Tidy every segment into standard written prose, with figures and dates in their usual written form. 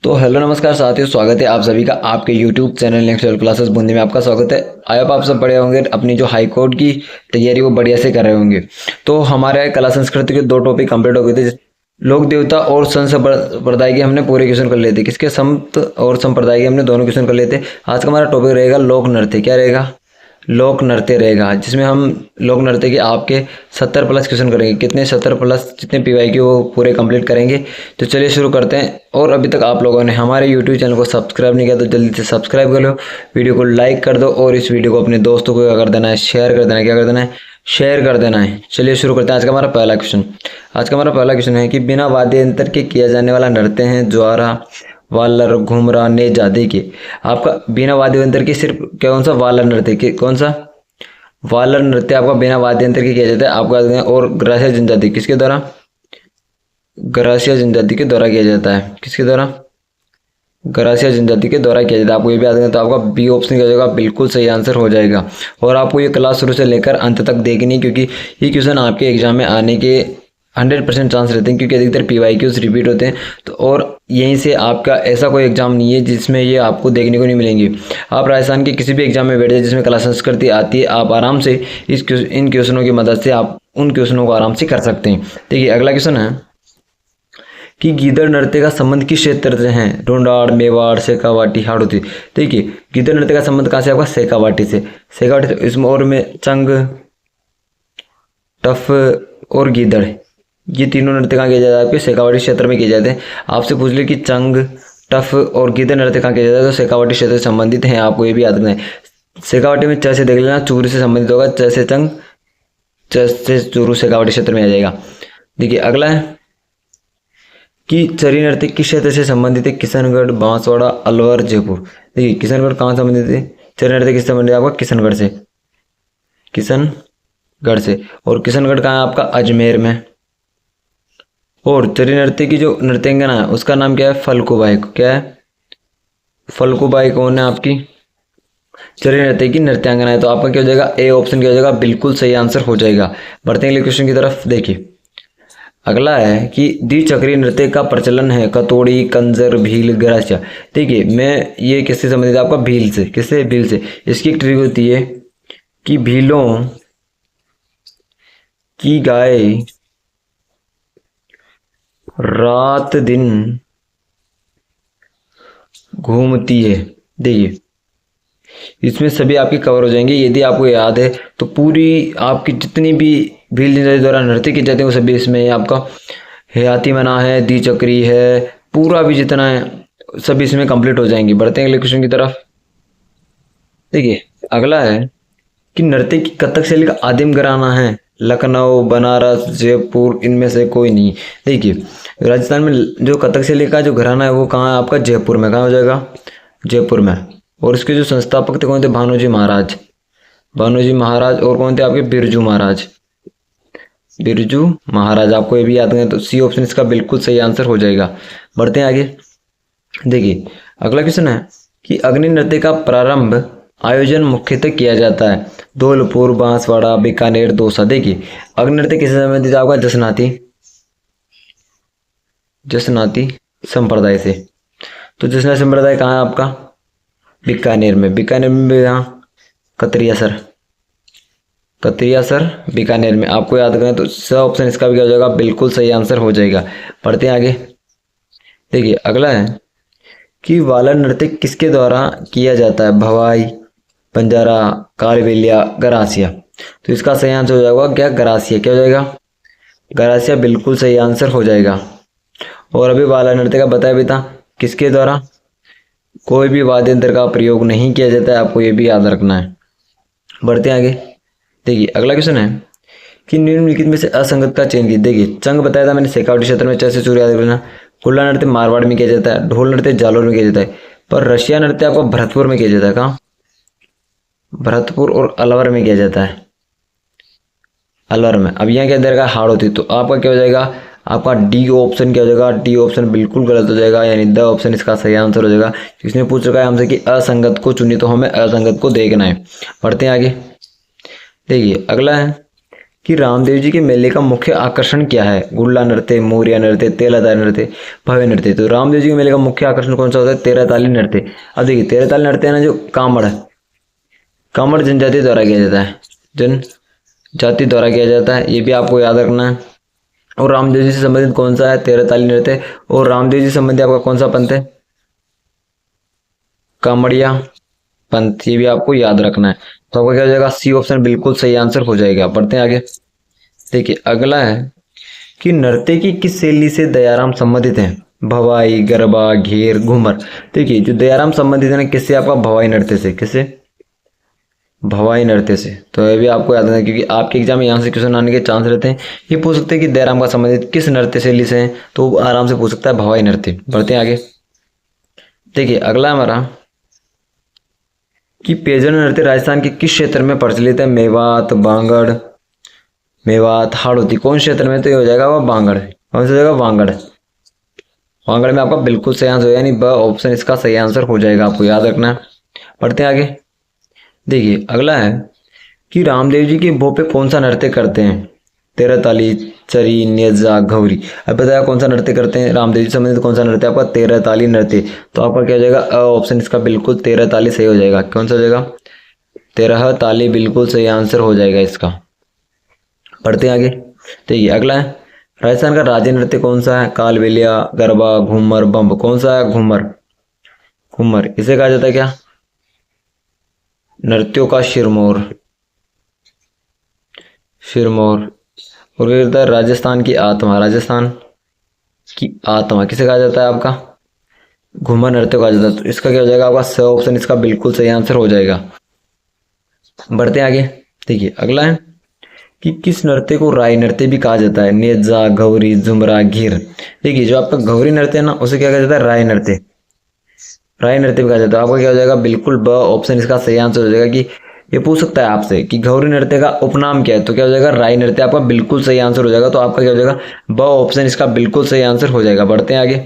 तो हेलो नमस्कार साथियों, स्वागत है आप सभी का आपके YouTube channel next level classes Bundi में। आपका स्वागत है। आई होप आप सब बढ़िया होंगे, अपनी जो हाई कोर्ट की तैयारी वो बढ़िया से कर रहे होंगे। तो हमारे कला संस्कृति के दो टॉपिक कंप्लीट हो गए थे। लोक देवता और संत संप्रदाय के हमने पूरे क्वेश्चन कर लिए थे। किसके? संत और संप्रदाय के हमने दोनों क्वेश्चन कर लिए थे। आज का हमारा टॉपिक रहेगा लोक नृत्य। क्या रहेगा? लोक नृत्य रहेगा, जिसमें हम लोक नृत्य के आपके 70 प्लस क्वेश्चन करेंगे। कितने? 70 प्लस जितने पीवाई के वो पूरे कंप्लीट करेंगे। तो चलिए शुरू करते हैं। और अभी तक आप लोगों ने हमारे यूट्यूब चैनल को सब्सक्राइब नहीं किया तो जल्दी से सब्सक्राइब कर लो, वीडियो को लाइक कर दो और इस वीडियो को अपने दोस्तों को क्या कर देना है? शेयर कर देना है। क्या कर देना है? शेयर कर देना है। चलिए शुरू करते हैं। आज का हमारा पहला क्वेश्चन। आज का हमारा पहला क्वेश्चन है कि बिना वाद्य यंत्र के किया जाने वाला नृत्य है ज्वारा, वालर, घुमरा, नेज आदि के। आपका बिना वाद्य यंत्र के सिर्फ कौन सा? वालर नृत्य के। कौन सा? वालर नृत्य आपका बिना वाद्य यंत्र के किया जाता है आपका। और ग्रासिया जनजाति किसके द्वारा? ग्रासिया जनजाति के द्वारा किया जाता है। किसके द्वारा? ग्रासिया जनजाति के द्वारा किया जाता है। आपको ये भी याद है तो आपका बी ऑप्शन क्या हो जाएगा? बिल्कुल सही आंसर हो जाएगा। और आपको ये क्लास शुरू से लेकर अंत तक देखनी है, क्योंकि ये क्वेश्चन आपके एग्जाम में आने के 100% चांस रहते हैं, क्योंकि अधिकतर PYQs रिपीट होते हैं। तो और यहीं से आपका ऐसा कोई एग्जाम नहीं है जिसमें ये आपको देखने को नहीं मिलेंगे। आप राजस्थान के किसी भी एग्जाम में बैठ जाए जिसमें कला संस्कृति आती है, आप आराम से इन क्वेश्चनों की मदद से आप उन क्वेश्चनों को आराम से कर सकते हैं। देखिए अगला क्वेश्चन है कि गीदड़ नृत्य का संबंध किस क्षेत्र से है? ढूंढाड़, मेवाड़, शेखावाटी, हाड़ौती। देखिए गीदड़ नृत्य का संबंध कहाँ से? आपका शेखावाटी से। शेखावाटी से। इसमें और में चंग, टफ और गीदड़, ये तीनों नृत्य कहाँ किया जाता है? आपके शेखावाटी क्षेत्र में किए जाते हैं। आपसे पूछ ले कि चंग, टफ और गीदड़ नृत्य कहाँ किया जाता है, तो शेखावाटी क्षेत्र से संबंधित हैं। आपको ये भी याद रखना है। शेखावाटी में च से देख लेना, चूरू से संबंधित होगा। च से चंग, च से चूरू, शेखावाटी क्षेत्र में आ जाएगा। देखिए अगला है कि चरी नृत्य किस क्षेत्र से संबंधित है? किशनगढ़, बांसवाड़ा, अलवर, जयपुर। देखिए किशनगढ़ कहाँ संबंधित है? चरी नृत्य किससे संबंधित है? आपका किशनगढ़ से। किशनगढ़ से। और किशनगढ़ कहाँ है? आपका अजमेर में। और चरी नृत्य की जो नृत्यांगना है उसका नाम क्या है? फल्गुबाई। क्या है? फल्गुबाई कौन है आपकी? चरी नृत्य की नृत्यांगना है। तो आपका क्या हो जाएगा? ए ऑप्शन क्या हो जाएगा? बिल्कुल सही आंसर हो जाएगा। बढ़ते हैं अगले क्वेश्चन की तरफ। देखिए अगला है कि द्विचक्रीय नृत्य का प्रचलन है कतोड़ी, कंजर, भील, ग्रासिया। देखिए मैं ये किससे संबंधित है? आपका भील से। किससे? भील से। इसकी एक ट्रिक होती है कि भीलों की गाय रात दिन घूमती है। देखिए इसमें सभी आपके कवर हो जाएंगे यदि आपको याद है तो। पूरी आपकी जितनी भी भील जनजाति द्वारा नृत्य किए जाते हैं वो सभी इसमें आपका हयाती मना है, द्विचक्री है, पूरा भी जितना है सभी इसमें कंप्लीट हो जाएंगे। बढ़ते हैं अगले क्वेश्चन की तरफ। देखिए अगला है कि नृत्य की कथक शैली का आदिम घराना है लखनऊ, बनारस, जयपुर, इनमें से कोई नहीं। देखिए राजस्थान में जो कथक शैली का जो घराना है वो कहाँ है? आपका जयपुर में। कहाँ हो जाएगा? जयपुर में। और इसके जो संस्थापक थे कौन थे? भानोजी महाराज। भानोजी महाराज। और कौन थे आपके? बिरजू महाराज। बिरजू महाराज। आपको ये भी याद है तो सी ऑप्शन इसका बिल्कुल सही आंसर हो जाएगा। बढ़ते हैं आगे। देखिए अगला क्वेश्चन है कि अग्नि नृत्य का प्रारंभ आयोजन मुख्यतः किया जाता है धौलपुर, बांसवाड़ा, बीकानेर, दौसा। देखिए अग्नि नृत्य किससे संबंधित है? आपका जसनाती, जसनाती संप्रदाय से। तो जसनाती संप्रदाय कहाँ है आपका? बीकानेर में। बीकानेर में यहाँ कतरिया सर, कतरिया सर बीकानेर में। आपको याद करें तो स ऑप्शन इसका भी क्या हो जाएगा? बिल्कुल सही आंसर हो जाएगा। पढ़ते हैं आगे। देखिए अगला है कि वालर नृत्य किसके द्वारा किया जाता है? भवाई, बंजारा, कालबेलिया, गरासिया। तो इसका सही आंसर हो जाएगा क्या? गरासिया। क्या हो जाएगा? गरासिया बिल्कुल सही आंसर हो जाएगा। और अभी वालर नृत्य का बताया भी था किसके द्वारा? कोई भी वाद्य यंत्र का प्रयोग नहीं किया जाता है। आपको ये भी याद रखना है। बढ़ते हैं आगे। देखिए अगला क्वेश्चन है कि निम्नलिखित में से असंगत का चयन कीजिए। देखिए चंग बताया था मैंने शेखावाटी क्षेत्र में, चैसे चूर याद रखना। कुल्ला नृत्य मारवाड़ में किया जाता है। ढोल नृत्य जालौर में किया जाता है। पर रशिया नृत्य आपको भरतपुर में किया जाता है। कहाँ? भरतपुर और अलवर में किया जाता है। अलवर में। अब यहाँ क्या दे रखा है? हाड़ौती। तो आपका क्या हो जाएगा? आपका डी ऑप्शन क्या हो जाएगा? डी ऑप्शन बिल्कुल गलत हो जाएगा, यानी द ऑप्शन इसका सही आंसर हो जाएगा। इसने पूछ रखा है हमसे कि असंगत को चुनी, तो हमें असंगत को देखना है। पढ़ते हैं आगे। देखिए अगला है कि रामदेव जी के मेले का मुख्य आकर्षण क्या है? गुल्ला नृत्य, मोरिया नृत्य, तेराताली नृत्य, भव्य नृत्य। तो रामदेव जी के मेले का मुख्य आकर्षण कौन सा होता है? तेराताली नृत्य। अब देखिए तेराताली नृत्य है ना, जो कामड़ जनजाति द्वारा किया जाता है, जनजाति द्वारा किया जाता है, ये भी आपको याद रखना है। और रामदेव जी से संबंधित कौन सा है? तेराताली नृत्य। और रामदेव जी से संबंधित आपका कौन सा पंथ है? कामड़िया पंथ, ये भी आपको याद रखना है। तो आपका क्या हो जाएगा? सी ऑप्शन बिल्कुल सही आंसर हो जाएगा। बढ़ते हैं आगे। देखिए अगला है कि नृत्य की किस शैली से दयाराम संबंधित हैं? भवाई, गरबा, घेर, घूमर। देखिए जो दयाराम संबंधित है ना, किससे? आपका भवाई नृत्य से। किससे? भवाई नृत्य से। तो ये भी आपको याद रखना है, क्योंकि आपके एग्जाम में यहाँ से क्वेश्चन आने के चांस रहते हैं। ये पूछ सकते हैं कि दयाराम का संबंधित किस नृत्य शैली से है, तो वो आराम से पूछ सकता है भवाई नृत्य। बढ़ते हैं आगे। देखिए अगला हमारा कि पेजर नृत्य राजस्थान के किस क्षेत्र में प्रचलित है? मेवात, बांगड़, मेवात, हाड़ौती। कौन क्षेत्र में? तो ये हो जाएगा वो बांगड़। कौन सा जगह? बांगड़। बांगड़ में आपका बिल्कुल सही आंसर हो, यानी ब ऑप्शन इसका सही आंसर हो जाएगा, आपको याद रखना है। पढ़ते हैं आगे। देखिए अगला है कि रामदेव जी के भोग पे कौन सा नृत्य करते हैं? तेरहताली, चरी, नेजा, घौरी। अब बताया कौन सा नृत्य करते हैं रामदेव जी से संबंधित? कौन सा नृत्य? आपका तेरहताली नृत्य। तो आपका क्या हो जाएगा? ऑप्शन इसका बिल्कुल तेरहताली सही हो जाएगा। कौन सा हो जाएगा? तेरहताली बिल्कुल सही आंसर हो जाएगा इसका। पढ़ते हैं आगे। देखिए अगला है राजस्थान का राज्य नृत्य कौन सा है? कालबेलिया, गरबा, घूमर, बम्ब। कौन सा है? घूमर। घूमर इसे कहा जाता है क्या? नृत्यों का शिरमौर। शिरमौर। और क्या कहता है? राजस्थान की आत्मा। राजस्थान की आत्मा किसे कहा जाता है? आपका घूमर नृत्य कहा जाता है। तो इसका क्या हो जाएगा? आपका स ऑप्शन इसका बिल्कुल सही आंसर हो जाएगा। बढ़ते हैं आगे। देखिए अगला है कि किस नृत्य को राई नृत्य भी कहा जाता है? नेजा, गौरी, झुमरा, घीर। देखिए जो आपका गौरी नृत्य है ना, उसे क्या कहा जाता है? राय नृत्य। राय नृत्य भी कहा जाता है। आपका क्या हो जाएगा? बिल्कुल ब ऑप्शन इसका सही आंसर हो जाएगा। कि ये पूछ सकता है आपसे कि गौरी नृत्य का उपनाम क्या है, तो क्या हो जाएगा? राय नृत्य। आपका बिल्कुल सही आंसर हो जाएगा। तो आपका क्या हो जाएगा? ब ऑप्शन इसका बिल्कुल सही आंसर हो जाएगा। बढ़ते हैं आगे।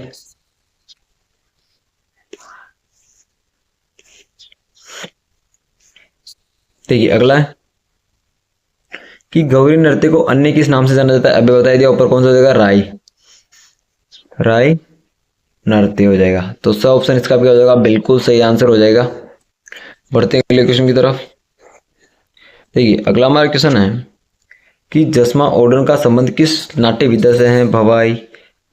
देखिए अगला है कि गौरी नृत्य को अन्य किस नाम से जाना जाता है? अभी बता दिया ऊपर। कौन सा हो जाएगा? राय। राय नृत्य हो जाएगा। तो स ऑप्शन इसका क्या हो जाएगा? बिल्कुल सही आंसर हो जाएगा। बढ़ते हैं अगले क्वेश्चन की तरफ। देखिए अगला हमारा क्वेश्चन है कि जसमा ओडन का संबंध किस नाट्य विधा से है? भवाई,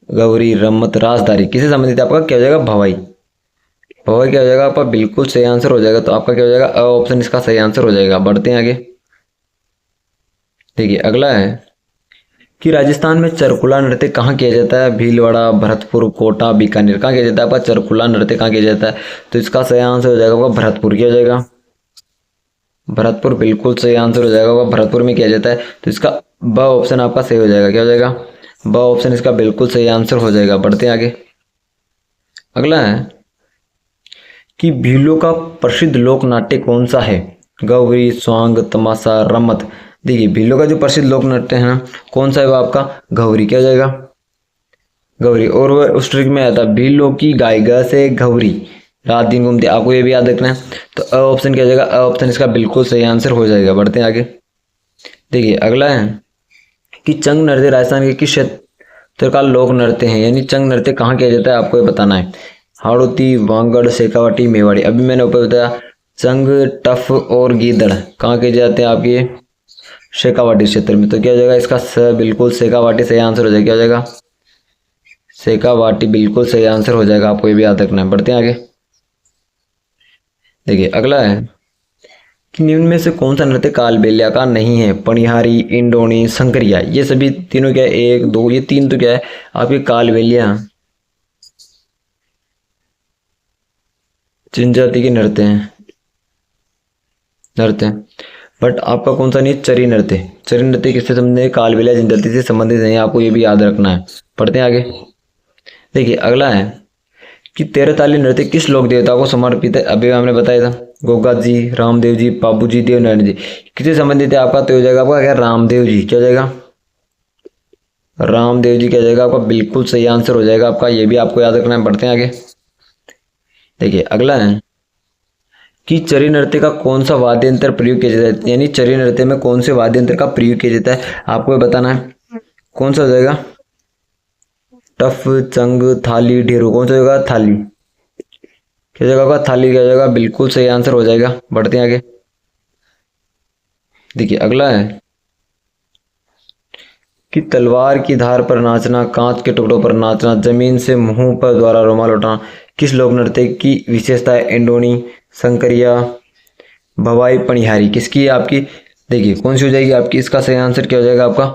गौरी, रम्मत, रासदारी। किसे संबंधित है? आपका क्या हो जाएगा? भवाई। भवाई क्या हो जाएगा? आपका बिल्कुल सही आंसर हो जाएगा। तो आपका क्या हो जाएगा? अ ऑप्शन इसका सही आंसर हो जाएगा। बढ़ते हैं आगे। देखिए अगला है कि राजस्थान में चरकुला नृत्य कहाँ किया जाता है? भीलवाड़ा, भरतपुर, कोटा, बीकानेर। कहाँ किया जाता है? आपका चरकुला नृत्य कहाँ किया जाता है? तो इसका सही आंसर हो जाएगा आपका भरतपुर। किया जाएगा? भरतपुर बिल्कुल सही आंसर हो जाएगा। वो भरतपुर में किया जाता है। तो इसका ब ऑप्शन आपका सही हो जाएगा। क्या हो जाएगा? ब ऑप्शन इसका बिल्कुल सही आंसर हो जाएगा। बढ़ते हैं आगे। अगला है कि भीलों का प्रसिद्ध लोक नाट्य कौन सा है? गौरी, स्वांग, तमाशा, रमत। देखिए भीलों का जो प्रसिद्ध लोक नाट्य है ना, कौन सा है? वो आपका गौरी। क्या हो जाएगा? गौरी। और वह उस ट्रिक में आता है भीलों की गायिका से गौरी रात दिन घूमती। आपको ये भी याद रखना है। तो अ ऑप्शन क्या हो जाएगा? अ ऑप्शन इसका बिल्कुल सही आंसर हो जाएगा। बढ़ते हैं आगे। देखिए अगला है कि चंग नृत्य राजस्थान के किस क्षेत्र का लोक नृत्य है? यानी चंग नृत्य कहाँ किया जाता है, आपको ये बताना है। हाड़ौती, वांगड़, शेखावाटी, मेवाड़ी। अभी मैंने ऊपर बताया चंग, टफ और गीदड़ कहाँ किए जाते हैं आपके? शेखावाटी क्षेत्र में। तो क्या हो जाएगा इसका? बिल्कुल शेखावाटी सही आंसर हो जाएगा। क्या हो जाएगा? शेखावाटी बिल्कुल सही आंसर हो जाएगा। आपको ये भी याद रखना है। बढ़ते हैं आगे। देखिए अगला है कि निम्न में से कौन सा नृत्य कालबेलिया का नहीं है? पनिहारी, इंडोनी, संकरिया। ये सभी तीनों क्या है? एक, दो, ये तीन तो क्या है आपके? कालबेलिया जनजाति के नृत्य हैं। नृत्य बट आपका कौन सा नहीं? चरी नृत्य। चरी नृत्य किससे संबंधित है? कालबेलिया जनजाति से संबंधित नहीं है। आपको ये भी याद रखना है। पढ़ते हैं आगे। देखिए अगला है कि तेरहताली नृत्य किस लोक देवता को समर्पित है? अभी हमने बताया था गोगा जी, रामदेव जी, बाबू जी, देवनारायण जी। किससे संबंधित है आपका? तो हो जाएगा आपका क्या? रामदेव जी। क्या हो जाएगा? रामदेव जी क्या हो जाएगा? आपका बिल्कुल सही आंसर हो जाएगा आपका। ये भी आपको याद रखना है। बढ़ते हैं आगे। देखिए अगला है कि चरी नृत्य का कौन सा वाद्य यंत्र प्रयोग किया जाता है, यानी चरी नृत्य में कौन से वाद्य यंत्र का प्रयोग किया जाता है, आपको ये बताना है। कौन सा हो जाएगा, टफ, चंग, थाली, ढेरू, कौन सा होगा, थाली। क्या जगह होगा, थाली क्या जाएगा, बिल्कुल सही आंसर हो जाएगा। बढ़ते हैं आगे। देखिए अगला है कि तलवार की धार पर नाचना, कांच के टुकड़ों पर नाचना, जमीन से मुंह पर द्वारा रुमाल उठाना, किस लोक नृत्य की विशेषता है, इंडोनी, शंकरिया, भवाई, पनिहारी, किसकी है आपकी। देखिए कौन सी हो जाएगी आपकी, इसका सही आंसर क्या हो जाएगा आपका।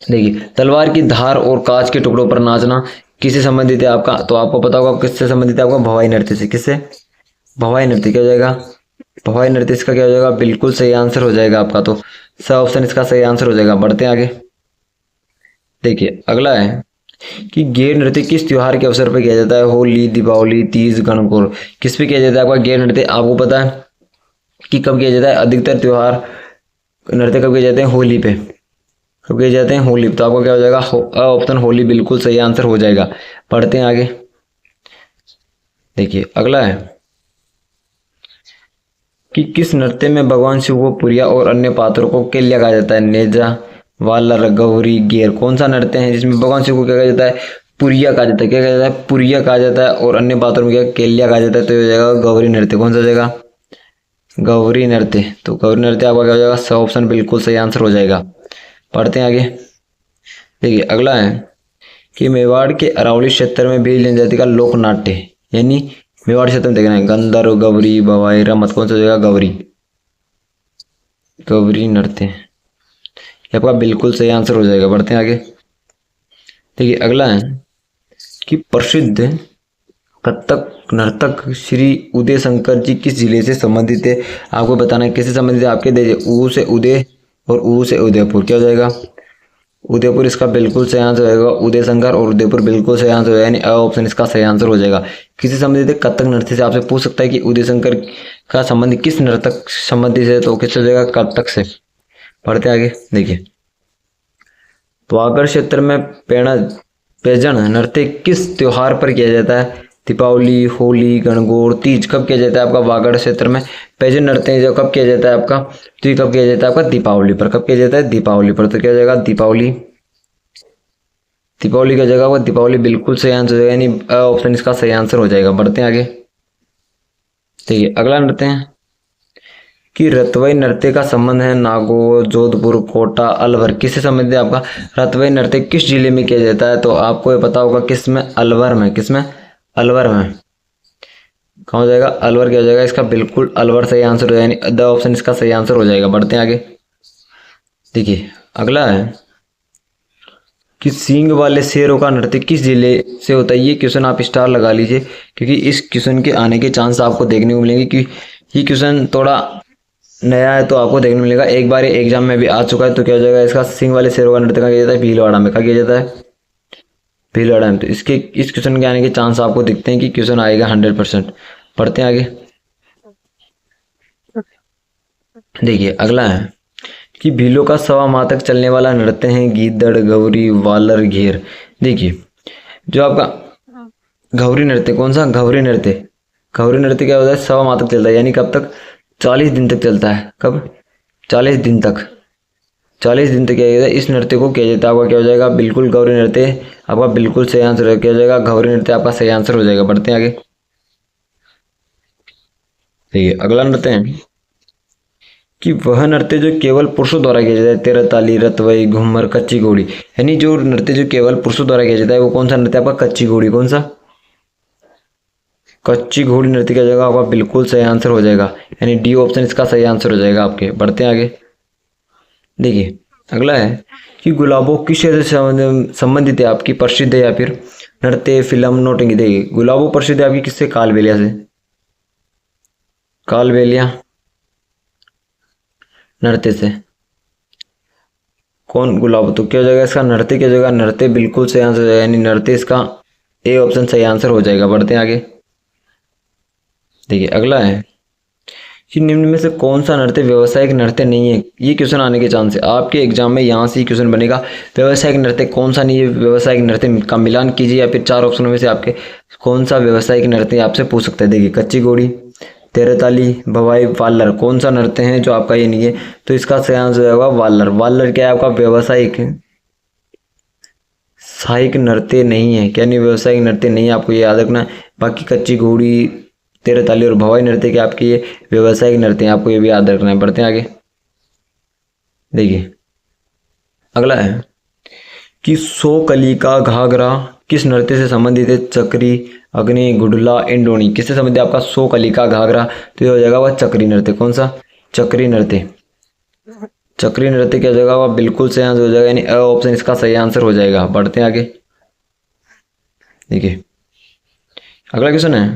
देखिए तलवार की धार और कांच के टुकड़ों पर नाचना किससे संबंधित है आपका, तो आपको पता होगा किससे संबंधित है आपका, भवाई नृत्य से। किससे, भवाई नृत्य। क्या हो जाएगा, भवाई नृत्य इसका क्या हो जाएगा, बिल्कुल सही आंसर हो जाएगा आपका। तो स ऑप्शन इसका सही आंसर हो जाएगा। बढ़ते हैं आगे। देखिए अगला है कि गेर नृत्य किस त्योहार के अवसर पर किया जाता है, होली, दीपावली, तीज, गणगौर, किस पे किया जाता है आपका गेर नृत्य। आपको पता है कि कब किया जाता है, अधिकतर त्योहार नृत्य कब किए जाते हैं, होली पे। कब किए जाते हैं, होली पे। तो आपको क्या हो जाएगा, ऑप्शन होली बिल्कुल सही आंसर हो जाएगा। पढ़ते हैं आगे। देखिए अगला है कि किस नृत्य में भगवान शिव को पुरिया और अन्य पात्रों को केल्या कहा जाता है, नेजा, वालर, गौरी, गेर, कौन सा नृत्य है जिसमें भगवान शिव को क्या कहा जाता है, पुरिया कहा जाता है। क्या कहा जाता है, पुरिया कहा जाता है, और अन्य पात्रों में क्या, केल्या कहा जाता है। तो ये हो जाएगा गौरी नृत्य। कौन सा हो जाएगा, गौरी नृत्य। तो गौरी नृत्य आपका क्या हो जाएगा, स ऑप्शन बिल्कुल सही आंसर हो जाएगा। पढ़ते हैं आगे। देखिए अगला है कि मेवाड़ के अरावली क्षेत्र में भील जनजाति का लोक नाट्य, यानी मेवाड़ क्षेत्र में देखना है, गंधर्व, गौरी, भवाई, रमत, कौन सा हो जाएगा, गौरी, गौरी नृत्य। ये आपका बिल्कुल सही आंसर हो जाएगा। बढ़ते हैं आगे। देखिए अगला है कि प्रसिद्ध कथक नर्तक श्री उदय शंकर जी किस जिले से संबंधित है। आपको बताना है किससे संबंधित है आपके। देखिए ऊ से उदय और ऊ से उदयपुर। क्या हो जाएगा, उदयपुर इसका बिल्कुल सही आंसर हो जाएगा। उदय शंकर और उदयपुर बिल्कुल सही आंसर हो जाएगा, यानी अ ऑप्शन इसका सही आंसर हो जाएगा। किसी संबंधित है, कथक नृत्य से। आपसे पूछ सकता है कि उदय शंकर का संबंध किस नर्तक संबंधित है, तो किससे हो जाएगा, कथक से। पढ़ते आगे। देखिए वागड़ क्षेत्र में पैजन नृत्य किस त्योहार पर किया जाता है, दीपावली, होली, गणगौर, तीज, कब किया जाता है आपका वागड़ क्षेत्र में पैजन नृत्य जो कब किया जाता है आपका, तो ये कब किया जाता है आपका, दीपावली पर। कब किया जाता है, दीपावली पर। तो क्या हो जाएगा, दीपावली, दीपावली का जगह होगा, दीपावली बिल्कुल सही आंसर हो जाएगा, यानी ऑप्शन इसका सही आंसर हो जाएगा। बढ़ते हैं आगे। देखिए अगला नृत्य है कि रतवई नृत्य का संबंध है नागौर, जोधपुर, कोटा, अलवर, किससे संबंधित है आपका। रतवई नृत्य किस जिले में किया जाता है, तो आपको ये पता होगा किस में, अलवर में। किस में, अलवर में। कहाँ हो जाएगा, अलवर। क्या हो जाएगा इसका, बिल्कुल अलवर सही आंसर हो जाएगा, यानी द ऑप्शन इसका सही आंसर हो जाएगा। बढ़ते हैं आगे। देखिए अगला है कि सींग वाले शेरों का नृत्य किस जिले से होता है। ये क्वेश्चन आप स्टार लगा लीजिए, क्योंकि इस क्वेश्चन के आने के चांस आपको देखने को मिलेंगे कि ये क्वेश्चन थोड़ा नया है, तो आपको देखने मिलेगा। एक बार एग्जाम में भी आ चुका है। तो क्या हो जाएगा इसका, सींग वाले शेरों का नृत्य कहाँ किया जाता है, भीलवाड़ा में। कहाँ किया जाता है, भीलवाड़ा में। तो इसके इस क्वेश्चन के आने के चांस आपको दिखते हैं कि क्वेश्चन आएगा 100%। पढ़ते हैं आगे। देखिए अगला है कि भीलों का सवा माह तक चलने वाला नृत्य है गीदड़, गौरी, वालर, घेर। देखिए जो आपका घौरी नृत्य, कौन सा, घौरी नृत्य। घौरी नृत्य क्या होता है, सवा माह तक चलता है, यानी कब तक, 40 दिन तक चलता है। कब, 40 दिन तक। 40 दिन तक किया जाता है इस नृत्य को किया जाता है। आपका क्या हो जाएगा, बिल्कुल गौरी नृत्य आपका बिल्कुल सही आंसर है। क्या हो जाएगा, घौरी नृत्य आपका सही आंसर हो जाएगा। बढ़ते हैं आगे। देखिए अगला नृत्य है कि वह नृत्य जो केवल पुरुषों द्वारा किया जाता है, तेरह ताली, रतवई, घूमर, कच्ची घोड़ी, यानी जो नृत्य जो केवल पुरुषों द्वारा किया जाता है वो कौन सा नृत्य आपका, कच्ची घोड़ी। कौन सा, कच्ची घोड़ी नृत्य की जगह आपका बिल्कुल सही आंसर हो जाएगा, यानी डी ऑप्शन इसका सही आंसर हो जाएगा आपके। बढ़ते हैं आगे। देखिए अगला है कि गुलाबों किस क्षेत्र से संबंधित है आपकी, प्रसिद्ध है या फिर नृत्य, फिल्म, नोटिंग। देखिए गुलाबों प्रसिद्ध है आपकी किससे, कालबेलिया से। कालबेलिया नृत्य से। कौन, गुलाब। तो क्या हो जाएगा इसका, नृत्य की जगह नृत्य बिल्कुल सही आंसर हो जाएगा, यानी नृत्य इसका ए ऑप्शन सही आंसर हो जाएगा। बढ़ते हैं आगे। देखिए अगला है कि निम्न में से कौन सा नृत्य व्यावसायिक नृत्य नहीं है। ये क्वेश्चन आने के चांस है आपके एग्जाम में, यहाँ से ही क्वेश्चन बनेगा। व्यावसायिक नृत्य कौन सा नहीं है, व्यावसायिक नृत्य का मिलान कीजिए, या फिर 4 ऑप्शनों में से आपके कौन सा व्यावसायिक नृत्य आपसे पूछ सकते हैं। देखिए कच्ची घोड़ी, तेरताली, भवाई, वाल्लर, कौन सा नृत्य है जो आपका ये नहीं है? तो इसका सही आंसर हो जाएगा वाल्लर। वाल्लर क्या है आपका? व्यावसायिक साहिक नृत्य नहीं है, क्या नहीं, व्यावसायिक नृत्य नहीं है, आपको ये याद रखना है। बाकी कच्ची घोड़ी, तेरताली और भवाई नृत्य के आपके ये व्यावसायिक नृत्य हैं, आपको ये भी याद रखना है। बढ़ते हैं आगे। देखिए अगला है कि सो कली का घाघरा किस नृत्य से संबंधित है? चक्री, अग्नि, गुडला, इंडोनी, किससे संबंधित है आपका सो कली का घाघरा? तो ये हो जाएगा वह चक्री नृत्य। कौन सा? चक्री नृत्य। चक्री नृत्य क्या हो जाएगा? वह बिल्कुल सही आंसर हो जाएगा, यानी अ ऑप्शन इसका सही आंसर हो जाएगा। बढ़ते हैं आगे। देखिए अगला क्वेश्चन है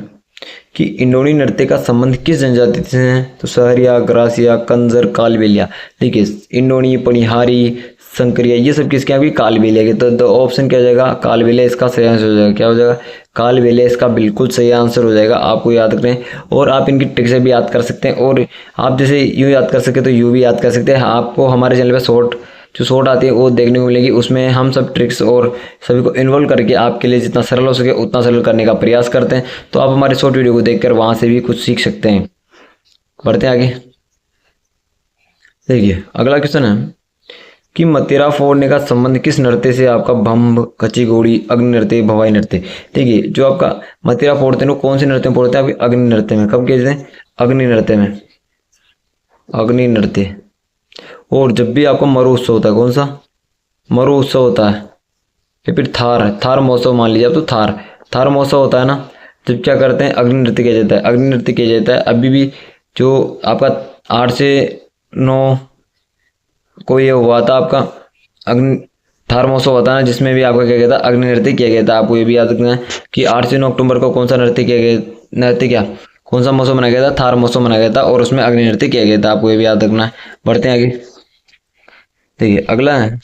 कि इंडोनी नृत्य का संबंध किस जनजाति से है? तो सहरिया, ग्रासिया, कंजर, कालबेलिया। देखिए इंडोनी, पनिहारी, संकरिया, ये सब किसके आपकी? कालबेलिया के। तो ऑप्शन क्या हो जाएगा? कालबेलिया इसका सही आंसर हो जाएगा। क्या हो जाएगा? कालबेलिया इसका बिल्कुल सही आंसर हो जाएगा। आपको याद रखना है और आप इनकी ट्रिक से भी याद कर सकते हैं, और आप जैसे यूँ याद कर सकते हैं तो यूँ भी याद कर सकते हैं। आपको हमारे चैनल पर जो शॉर्ट आती है वो देखने को मिलेगी, उसमें हम सब ट्रिक्स और सभी को इन्वॉल्व करके आपके लिए जितना सरल हो सके उतना सरल करने का प्रयास करते हैं। तो आप हमारे शॉर्ट वीडियो को देखकर वहां से भी कुछ सीख सकते हैं। बढ़ते हैं आगे। देखिए अगला क्वेश्चन है कि मतेरा फोड़ने का संबंध किस नृत्य से? आपका भंभ, कच्ची घोड़ी, अग्नि नृत्य, भवाई नृत्य। देखिए जो आपका मतेरा फोड़ते हैं वो कौन से नृत्य में फोड़ते हैं? आपके अग्नि नृत्य में। कब किए जाते हैं? अग्नि नृत्य में, अग्नि नृत्य। और जब भी आपका मरु उत्सव होता है, कौन सा? मरु उत्सव होता है, या फिर थार महोत्सव मान लीजिए आप, तो थार महोत्सव होता है ना, जब क्या करते हैं? अग्नि नृत्य किया जाता है। अग्नि नृत्य किया जाता है। अभी भी जो आपका 8 से 9 को ये हुआ था आपका अग्नि थार महोत्सव होता है ना, जिसमें भी आपका क्या गया था? अग्नि नृत्य किया गया था। आपको ये भी याद रखना है कि 8 से 9 अक्टूबर को कौन सा नृत्य किया गया? नृत्य क्या, कौन सा महोत्सव मनाया गया था? थार महोत्सव मनाया गया था, और उसमें अग्नि नृत्य किया गया था। आपको ये भी याद रखना है। बढ़ते हैं आगे। देखिए अगला है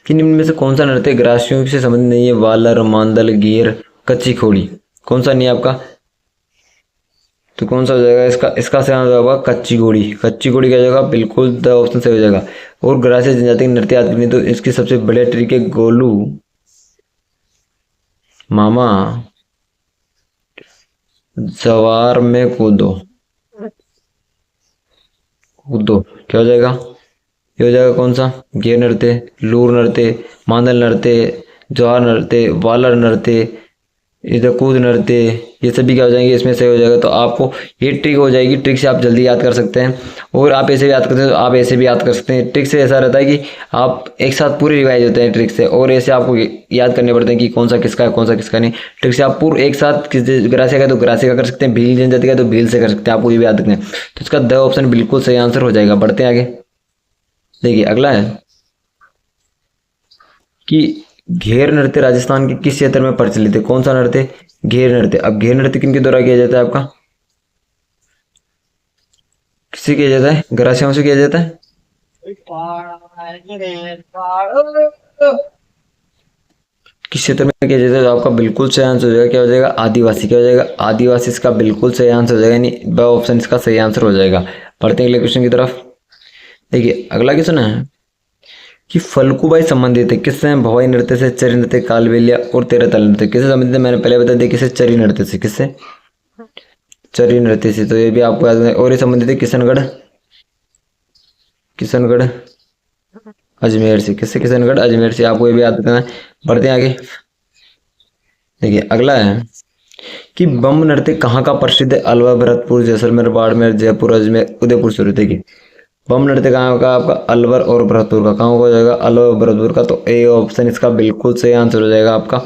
कि निम्न में से कौन सा नृत्य ग्रासियों से संबंधित नहीं है? वालर, मांदल, घेर, कच्ची घोड़ी, कौन सा नहीं है आपका? तो कौन सा हो जाएगा इसका सही आंसर होगा कच्ची घोड़ी। कच्ची घोड़ी क्या हो जाएगा? बिल्कुल द ऑप्शन से हो जाएगा। और ग्रासीय जनजाति नृत्य याद करनी तो इसकी सबसे बढ़िया ट्रिक है गोलू मामा जवार में कूदो। कूदो क्या हो जाएगा? ये हो जाएगा कौन सा? घेर नृत्य, लूर नृत्य, मांदल नृत्य, ज्वार नृत्य, वालर नृत्य, इधर कूद नृत्य, ये सभी क्या हो जाएंगे? इसमें से हो जाएगा। तो आपको ये ट्रिक हो जाएगी, ट्रिक से आप जल्दी याद कर सकते हैं। और आप ऐसे भी याद करते हैं तो आप ऐसे भी याद कर सकते हैं। ट्रिक से ऐसा रहता है कि आप एक साथ पूरे रिवाइज होते हैं ट्रिक से, और ऐसे आपको याद करने पड़ते हैं कि कौन सा किसका है कौन सा किसका नहीं। ट्रिक से आप पूरे एक साथ किस ग्रासिया का तो ग्रासिया का कर सकते हैं, भील जनजाति का तो भील से कर सकते हैं। आपको ये भी याद रखना है। तो इसका द ऑप्शन बिल्कुल सही आंसर हो जाएगा। बढ़ते हैं आगे। देखिए अगला है कि घेर नृत्य राजस्थान के किस क्षेत्र में प्रचलित है? कौन सा नृत्य? घेर नृत्य। अब घेर नृत्य किनके द्वारा किया जाता है? आपका किससे किया जाता है? ग्रासियों से किया जाता है। किस क्षेत्र में किया जाता है? तो आपका बिल्कुल सही आंसर हो जाएगा। क्या हो जाएगा? आदिवासी। क्या हो जाएगा? आदिवासी इसका बिल्कुल सही आंसर हो जाएगा, यानी ब ऑप्शन इसका सही आंसर हो जाएगा। पढ़ते हैं अगले क्वेश्चन की तरफ। देखिए अगला क्वेश्चन है कि फल्गुबाई संबंधित है किससे? हैं भवाई नृत्य से, चरी नृत्य, कालबेलिया और तेरताल नृत्य। किससे संबंधित है? मैंने पहले बता दिया किससे? चरी नृत्य से। किससे? चरी नृत्य से। तो ये भी आपको याद है। और ये संबंधित है किशनगढ़, किशनगढ़ अजमेर से। किससे? किशनगढ़ अजमेर से। आपको ये भी याद रखना है। बढ़ते हैं आगे। देखिए अगला है कि बम नृत्य कहाँ का प्रसिद्ध है? अलवर, भरतपुर, जैसलमेर, बाड़मेर, जयपुर, अजमेर, उदयपुर, सूरत। देखिए बम नृत्य कहाँ होगा? आपका अलवर और भरतपुर का। कहाँ हो जाएगा? अलवर और भरतपुर का। तो ए ऑप्शन इसका बिल्कुल सही आंसर हो जाएगा आपका।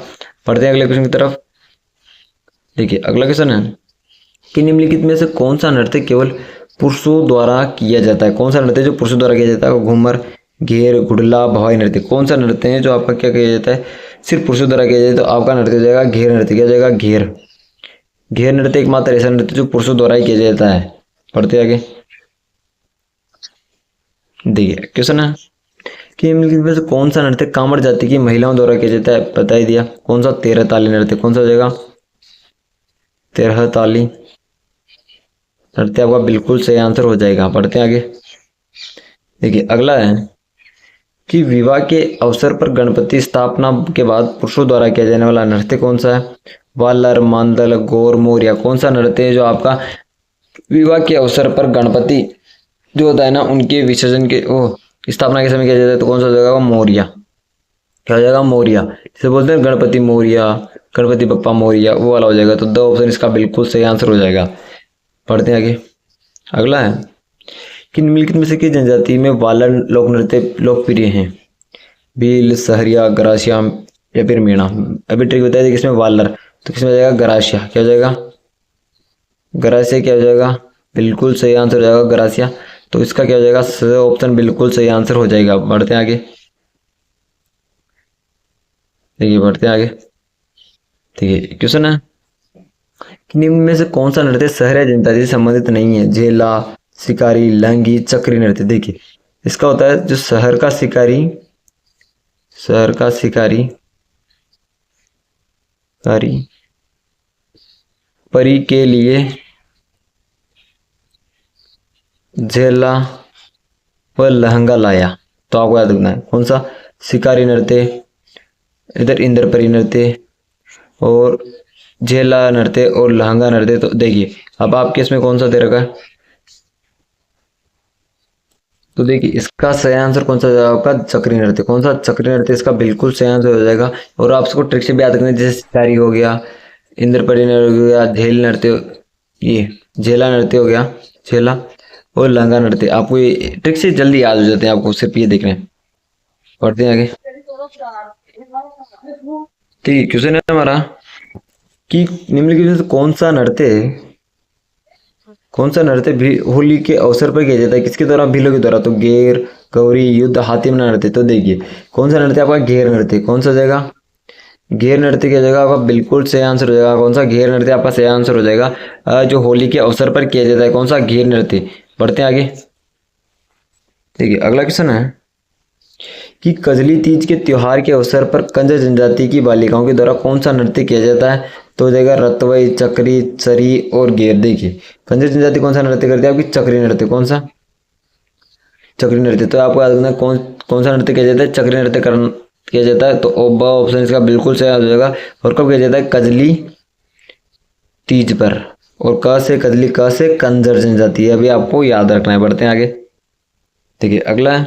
पढ़ते हैं अगले क्वेश्चन की तरफ। देखिए अगला क्वेश्चन है कि निम्नलिखित में से कौन सा नृत्य केवल पुरुषों द्वारा किया जाता है? कौन सा नृत्य जो पुरुषों द्वारा किया जाता है? घूमर, घेर, गुडला, भवाई नृत्य। कौन सा नृत्य है जो आपका क्या किया जाता है? सिर्फ पुरुषों द्वारा किया जाता है। तो आपका नृत्य हो जाएगा घेर नृत्य। क्या हो जाएगा? घेर। घेर नृत्य एकमात्र ऐसा नृत्य जो पुरुषों द्वारा ही किया जाता है। पढ़ते आगे। देखिए क्वेश्चन है कि निम्नलिखित में से कौन सा नृत्य कांवड़ जाति की महिलाओं द्वारा किया जाता है? बता ही दिया। कौन सा? तेरह ताली नृत्य। कौन सा हो जाएगा? तेरह ताली नृत्य आपका बिल्कुल सही आंसर हो जाएगा। पढ़ते हैं आगे। देखिए अगला है कि विवाह के अवसर पर गणपति स्थापना के बाद पुरुषों द्वारा किया जाने वाला नृत्य कौन सा है? वालर, मांदल, गौर, मोरिया। कौन सा नृत्य है जो आपका विवाह के अवसर पर गणपति जो होता है ना, उनके विसर्जन के स्थापना के समय किया जाता है, तो कौन सा हो जाएगा? मौर्या। क्या हो जाएगा? मौर्या। जैसे बोलते हैं गणपति मौर्या, गणपति बप्पा मौर्या, वो वाला हो जाएगा। तो द ऑप्शन इसका बिल्कुल सही आंसर हो जाएगा। पढ़ते हैं आगे। अगला है कि निम्नलिखित में से किस जनजाति में वालर लोक नृत्य लोकप्रिय हैं? भील, सहरिया, गरासिया या फिर मीणा। अभी ट्रिक बताया था किसमें? वालर। तो किसमें हो जाएगा? गरासिया। क्या हो जाएगा? गरासिया। क्या हो जाएगा? बिल्कुल सही आंसर हो जाएगा गरासिया। तो इसका क्या हो जाएगा? ऑप्शन बिल्कुल सही आंसर हो जाएगा। बढ़ते हैं आगे। देखिए बढ़ते हैं आगे। ठीक है, क्वेश्चन है कि निम्न में से कौन सा नृत्य शहर या जनजाति से संबंधित नहीं है? झेला, शिकारी, लंगी, चक्री नृत्य। देखिए इसका होता है जो शहर का शिकारी कारी परी के लिए झेला व लहंगा लाया। तो आपको याद रखना है कौन सा? शिकारी नृत्य, इधर इंद्रपरी नृत्य और झेला नृत्य और लहंगा नृत्य। तो देखिए अब आपके इसमें कौन सा दे रखा है? तो देखिए इसका सही आंसर कौन सा जाएगा आपका? चक्री नृत्य। कौन सा? चक्री नृत्य इसका बिल्कुल सही आंसर हो जाएगा। और आप इसको ट्रिक से भी याद रखना है, जैसे शिकारी हो गया, इंद्रपरी नृत्य हो गया, झेल नृत्य, ये झेला नृत्य हो गया, झेला और लहंगा नृत्य। आपको ये ट्रिक से जल्दी याद हो जाते हैं, आपको सिर्फ ये देखना है। पढ़ते हैं आगे। ठीक है, क्वेश्चन है हमारा कि निम्नलिखित में से कौन सा नृत्य भी होली के अवसर पर किया जाता है? किसके द्वारा? भीलों के द्वारा। तो गेर, गौरी, युद्ध, हाथी मना नृत्य। तो देखिए कौन सा नृत्य आपका? घेर नृत्य। कौन सा हो जाएगा? घेर नृत्य की जगह आपका बिल्कुल सही आंसर हो जाएगा। कौन सा? घेर नृत्य आपका सही आंसर हो जाएगा। जो होली के अवसर पर किया जाता है, कौन सा? घेर नृत्य। बढ़ते हैं आगे। देखिए अगला क्वेश्चन है कि कजली तीज के त्योहार के अवसर पर कंजर जनजाति की बालिकाओं के द्वारा कौन सा नृत्य किया जाता है? तो हो जाएगा रतवई, चक्री, सरी और गेर। देखिए कंजर जनजाति कौन सा नृत्य करती है आपकी? चक्री नृत्य। कौन सा? चक्री नृत्य। तो आपको याद रखना कौन कौन सा नृत्य किया जाता है? चक्री नृत्य किया जाता है। तो ऑप्शन इसका बिल्कुल सही हो जाएगा। और कब किया जाता है? कजली तीज पर। और क से कजली, क से कंजर जनजाति है, अभी आपको याद रखना है। बढ़ते हैं आगे। देखिए अगला है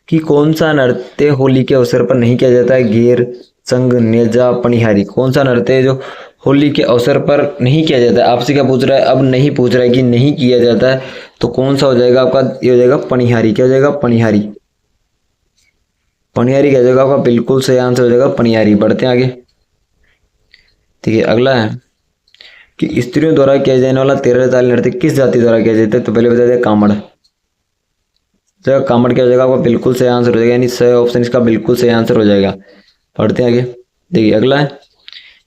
कि कौन सा नृत्य होली के अवसर पर नहीं किया जाता है? घेर, संग, नेजा, पनिहारी। कौन सा नृत्य है जो होली के अवसर पर नहीं किया जाता है? आपसे क्या पूछ रहा है? अब नहीं पूछ रहा है कि नहीं किया जाता है, तो कौन सा हो जाएगा आपका? ये हो जाएगा पनिहारी। क्या हो जाएगा? पनिहारी। पनिहारी क्या हो जाएगा आपका? बिल्कुल सही आंसर हो जाएगा पनिहारी। बढ़ते हैं आगे। ठीक है, अगला है कि स्त्रियों द्वारा किया जाने वाला 13 ताल नृत्य किस जाति द्वारा किया जाता है? तो पहले बता दें कामड़। जगह कामड़ क्या हो जाएगा आपका? बिल्कुल सही आंसर हो जाएगा, यानी सही ऑप्शन इसका बिल्कुल सही आंसर हो जाएगा। पढ़ते हैं आगे। देखिए अगला है